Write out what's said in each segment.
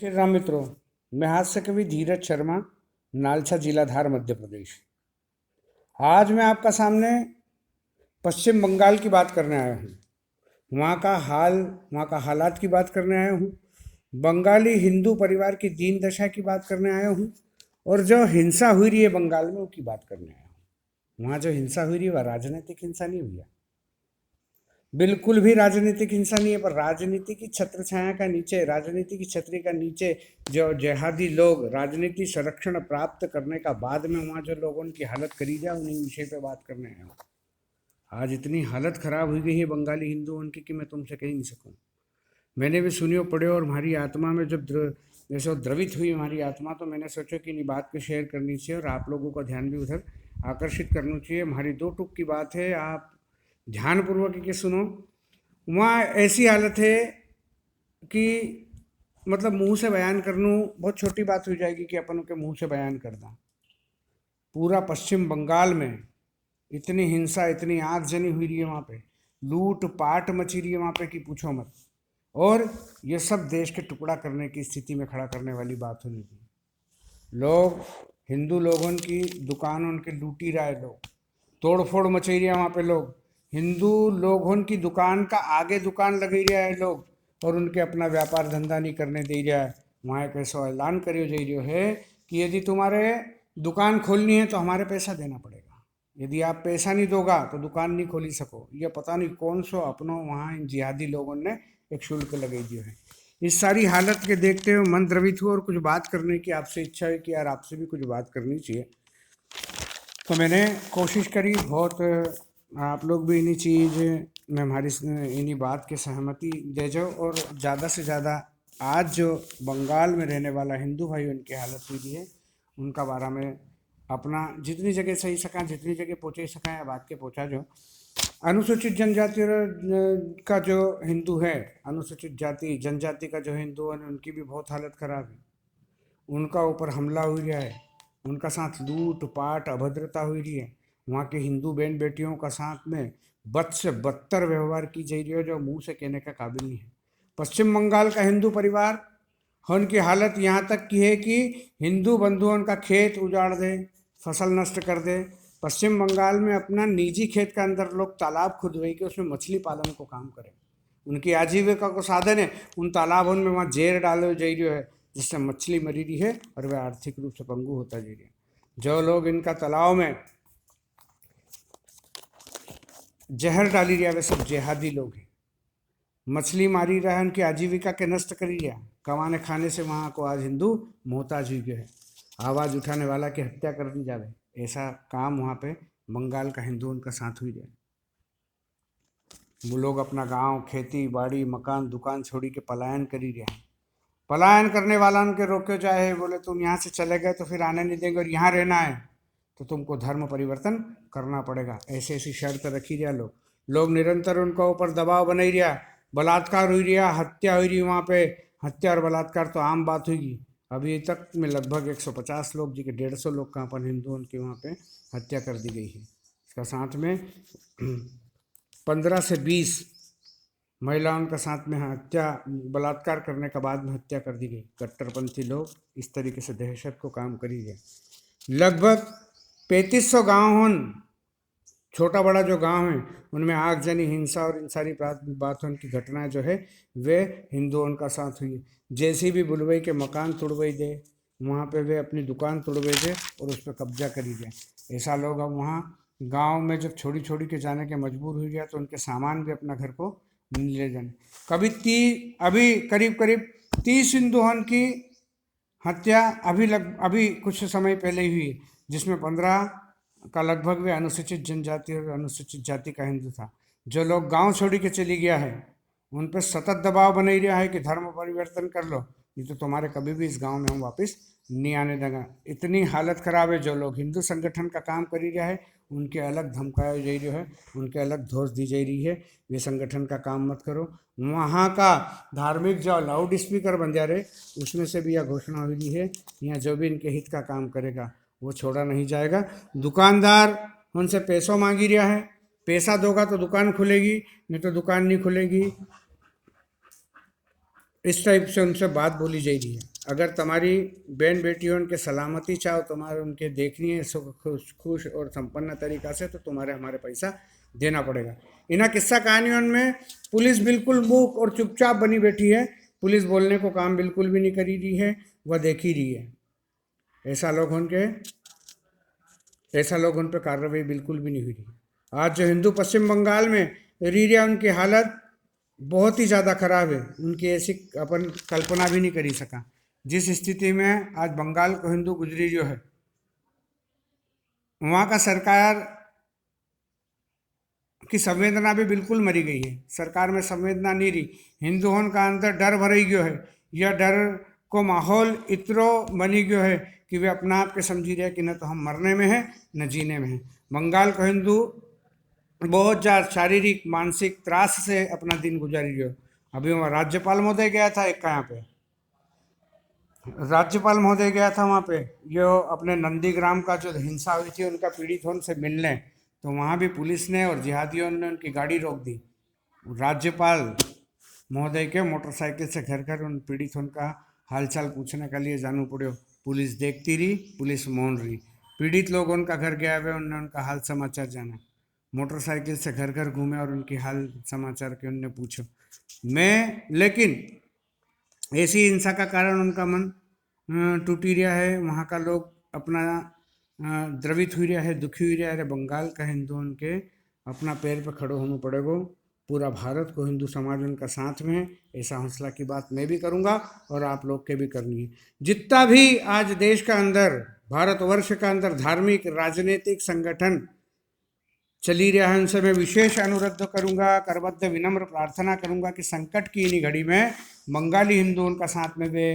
श्री राम मित्रों, मैं हास्य कवि धीरज शर्मा, नालछा जिला धार, मध्य प्रदेश। आज मैं आपका सामने पश्चिम बंगाल की बात करने आया हूँ। वहाँ का हालात की बात करने आया हूँ। बंगाली हिंदू परिवार की दीन दशा की बात करने आया हूँ और जो हिंसा हुई रही है बंगाल में उसकी बात करने आया हूँ। वहाँ जो हिंसा हुई रही है वह राजनीतिक हिंसा नहीं हुई है, बिल्कुल भी राजनीतिक हिंसा नहीं है। पर राजनीति की छत्र छाया का नीचे, राजनीति की छतरी का नीचे जो जिहादी लोग राजनीति संरक्षण प्राप्त करने का बाद में वहाँ जो लोगों की हालत करी जाए, उन्हीं विषय पे बात करने आया हूँ। आज इतनी हालत खराब हुई गई है बंगाली हिंदुओं की कि मैं तुमसे कह नहीं सकूँ। मैंने भी सुनियो पढ़ो और हमारी आत्मा में जब जैसे द्रवित हुई हमारी आत्मा, तो मैंने सोचा कि इन बात को शेयर करनी चाहिए और आप लोगों का ध्यान भी उधर आकर्षित करना चाहिए। हमारी दो टुक की बात है, आप ध्यानपूर्वक के सुनो। वहाँ ऐसी हालत है कि मतलब मुंह से बयान करना बहुत छोटी बात हो जाएगी कि अपन के मुंह से बयान करना। पूरा पश्चिम बंगाल में इतनी हिंसा, इतनी आगजनी हुई रही है, वहाँ पे लूट पाट मची रही है वहाँ पे कि पूछो मत। और ये सब देश के टुकड़ा करने की स्थिति में खड़ा करने वाली बात होनी थी। लोग, हिंदू लोगों की दुकान उनके लूटी रहा है, लोग तोड़ फोड़ मचाई रहा है वहाँ पे। लोग हिंदू लोगों की दुकान का आगे दुकान लगा रहा है लोग, और उनके अपना व्यापार धंधा नहीं करने दे रहा है। वहाँ एक ऐसा ऐलान करियो जा रही है कि यदि तुम्हारे दुकान खोलनी है तो हमारे पैसा देना पड़ेगा, यदि आप पैसा नहीं दोगा तो दुकान नहीं खोली सको। ये पता नहीं कौन सो अपनों वहाँ इन जिहादी लोगों ने एक शुल्क लगाई दिया है। इस सारी हालत के देखते हुए मन द्रवित हुआ और कुछ बात करने की आपसे इच्छा है कि यार आपसे भी कुछ बात करनी चाहिए। तो मैंने कोशिश करी बहुत, आप लोग भी इन्हीं चीज़ में हमारी इन्हीं बात की सहमति दे जाओ और ज़्यादा से ज़्यादा आज जो बंगाल में रहने वाला हिंदू भाई उनकी हालत हुई है उनका बारे में अपना जितनी जगह सही सका, जितनी जगह पहुँचे सका या बात के पहुँचा। जो अनुसूचित जनजाति का जो हिंदू है, अनुसूचित जाति जनजाति का जो हिंदू है, उनकी भी बहुत हालत ख़राब है। उनका ऊपर हमला हुई रहा है, उनका साथ लूट पाट अभद्रता हुई रही है। वहाँ के हिंदू बहन बेटियों का साथ में बद से बदतर व्यवहार की जा रही है जो मुंह से कहने का काबिल नहीं है। पश्चिम बंगाल का हिंदू परिवार, उनकी हालत यहाँ तक की है कि हिंदू बंधुओं का खेत उजाड़ दे, फसल नष्ट कर दे। पश्चिम बंगाल में अपना निजी खेत के अंदर लोग तालाब खुदवाई के उसमें मछली पालन को काम करें, उनकी आजीविका को साधन है। उन तालाबों में वहाँ जेर डालो जा रही है जिससे मछली मरी रही है और वह आर्थिक रूप से पंगु होता जा रही है। जो लोग इनका तालाब में जहर डाली रहा है वे सब जिहादी लोग हैं। मछली मारी रहा है, उनकी आजीविका के नष्ट करी रहा, कमाने खाने से वहाँ को आज हिंदू मोहताज हुई गए है। आवाज़ उठाने वाला की हत्या कर दी जावे, ऐसा काम वहाँ पे बंगाल का हिंदू उनका साथ हुई रहे। वो लोग अपना गांव, खेती बाड़ी, मकान दुकान छोड़ी के पलायन करी रहे हैं। पलायन करने वाला उनके रोके चाहे बोले तुम यहाँ से चले गए तो फिर आने नहीं देंगे, और यहाँ रहना है तो तुमको धर्म परिवर्तन करना पड़ेगा, ऐसी ऐसी शर्त रखी रहा। लोग निरंतर उनका ऊपर दबाव बनाई रहा, बलात्कार हुई रहा, हत्या हुई रही। वहाँ पे हत्या और बलात्कार तो आम बात हुई। अभी तक में लगभग 150 लोग जी के 150 लोग का अपन हिंदू उनके वहाँ पे हत्या कर दी गई है। इसका साथ में 15 से 20 महिलाओं का साथ में हत्या, बलात्कार करने के बाद में हत्या कर दी गई। कट्टरपंथी लोग इस तरीके से दहशत को काम करी गए। लगभग 3500 गाँव, छोटा बड़ा जो गांव है, उनमें आगजनी, हिंसा और इन सारी बातों की घटनाएं जो है वे हिंदुओं का साथ हुई। जैसी भी बुलवई के मकान तोड़वाई दे, वहाँ पे वे अपनी दुकान तोड़वाई दे और उस पर कब्जा करी दे। ऐसा लोग अब वहाँ गांव में जब छोड़ी छोड़ी के जाने के मजबूर हुई गया तो उनके सामान भी अपना घर को नहीं ले जाने। अभी करीब करीब 30 हिंदुओं की हत्या अभी कुछ समय पहले ही हुई, जिसमें 15 का लगभग वे अनुसूचित जनजाति और अनुसूचित जाति का हिंदू था। जो लोग गांव छोड़ के चली गया है उन पर सतत दबाव बना ही रहा है कि धर्म परिवर्तन कर लो, नहीं तो तुम्हारे कभी भी इस गांव में हम वापस नहीं आने देंगे। इतनी हालत खराब है। जो लोग हिंदू संगठन का काम कर ही रहा है उनके अलग धमकाया जा रही है, उनके अलग धोस दी जा रही है, वे संगठन का काम मत करो। वहाँ का धार्मिक जो लाउड स्पीकर बन जा रहे उसमें से भी यह घोषणा हुई है, यहाँ जो भी इनके हित का काम करेगा वो छोड़ा नहीं जाएगा। दुकानदार उनसे पैसों मांगी रहा है, पैसा दोगा तो दुकान खुलेगी, नहीं तो दुकान नहीं खुलेगी। इस टाइप से उनसे बात बोली जा रही है। अगर तुम्हारी बहन बेटियों के सलामती चाहो, तुम्हारे उनके देखनी है खुश खुश और संपन्न तरीका से, तो तुम्हारे हमारे पैसा देना पड़ेगा। इन किस्सा कहानियों में पुलिस बिल्कुल मूक और चुपचाप बनी बैठी है। पुलिस बोलने को काम बिल्कुल भी नहीं करी रही है, वह देख ही रही है। ऐसा लोग उन पर कार्रवाई बिल्कुल भी नहीं हुई रही। आज जो हिंदू पश्चिम बंगाल में री रहा, उनकी हालत बहुत ही ज़्यादा खराब है। उनकी ऐसी अपन कल्पना भी नहीं करी सका। जिस स्थिति में आज बंगाल को हिंदू गुजरी जो है, वहाँ का सरकार की संवेदना भी बिल्कुल मरी गई है। सरकार में संवेदना नहीं रही। हिंदुओं का अंदर डर भरी गयो है। यह डर को माहौल इतरो बनी गयो है कि वे अपना आप के समझी रहे कि न तो हम मरने में हैं न जीने में हैं। बंगाल को हिंदू बहुत ज़्यादा शारीरिक मानसिक त्रास से अपना दिन गुजारी गयो। अभी वहाँ राज्यपाल महोदय गया था, एक यहाँ पे राज्यपाल महोदय गया था वहाँ पे, जो अपने नंदीग्राम का जो हिंसा हुई थी उनका पीड़ित होने से मिलने, तो वहाँ भी पुलिस ने और जिहादियों ने उनकी गाड़ी रोक दी। राज्यपाल महोदय के मोटरसाइकिल से घर घर उन पीड़ितों का हालचाल पूछने के लिए जानू पड़ो। पुलिस देखती रही, पुलिस मौन रही। पीड़ित लोग उनका घर गया हुए, उनने उनका हाल समाचार जाना। मोटरसाइकिल से घर घर घूमे और उनकी हाल समाचार के उनने पूछो। लेकिन ऐसी हिंसा का कारण उनका मन टूटी रहा है। वहाँ का लोग अपना द्रवित हुई रहा है, दुखी हुई रहा है। बंगाल का हिंदू उनके अपना पैर पर खड़ो होना पड़ेगा। पूरा भारत को हिंदू समाज उनका साथ में है। ऐसा हौसला की बात मैं भी करूँगा और आप लोग के भी करनी है। जितना भी आज देश का अंदर, भारतवर्ष का अंदर धार्मिक राजनीतिक संगठन चली रहा है, उनसे मैं विशेष अनुरोध करूंगा, करबद्ध विनम्र प्रार्थना करूंगा कि संकट की इन्हीं घड़ी में बंगाली हिंदू उनका साथ में वे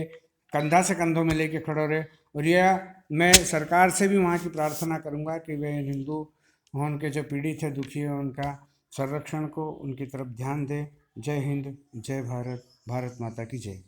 कंधा से कंधों में लेके खड़े रहे। और यह मैं सरकार से भी वहाँ की प्रार्थना करूंगा कि वे हिंदू उनके जो पीड़ित है, दुखी है, उनका संरक्षण को उनकी तरफ ध्यान दें। जय हिंद, जय भारत, भारत माता की जय।